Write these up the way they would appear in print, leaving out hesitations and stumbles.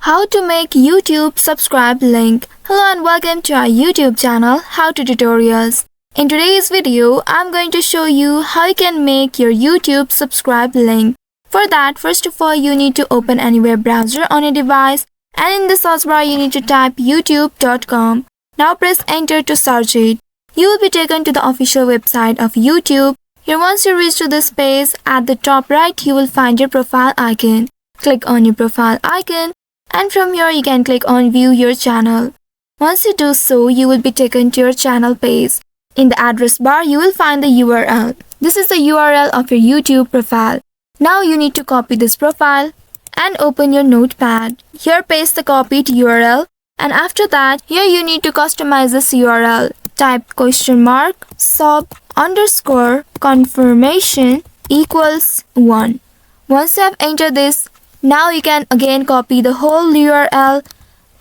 How to make YouTube subscribe link. Hello and welcome to our YouTube channel How to Tutorials. In today's video, I'm going to show you how you can make your YouTube subscribe link. For that, first of all, you need to open any web browser on your device and in the search bar you need to type youtube.com. Now press enter to search it. You will be taken to the official website of YouTube. Here once you reach to this page, at the top right you will find your profile icon. Click on your profile icon and from here you can click on view your channel. Once you do so, you will be taken to your channel page. In the address bar you will find the URL. This is the URL of your YouTube profile. Now you need to copy this profile and open your notepad. Here paste the copied URL and after that here you need to customize this URL. Type $sub_confirmation equals 1. Once you have entered this, now you can again copy the whole URL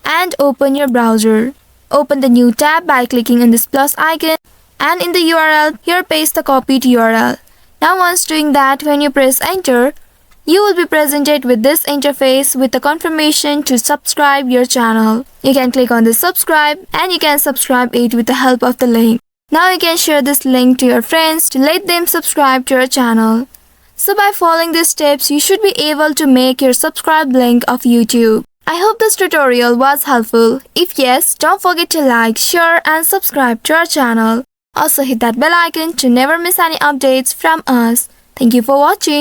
and open your browser. Open the new tab by clicking on this plus icon and in the URL here paste the copied URL. Now once doing that, when you press enter, you will be presented with this interface with the confirmation to subscribe your channel. You can click on this subscribe and you can subscribe it with the help of the link. Now you can share this link to your friends to let them subscribe to your channel. So by following these steps, you should be able to make your subscribe link of YouTube. I hope this tutorial was helpful. If yes, don't forget to like, share and subscribe to our channel. Also hit that bell icon to never miss any updates from us. Thank you for watching.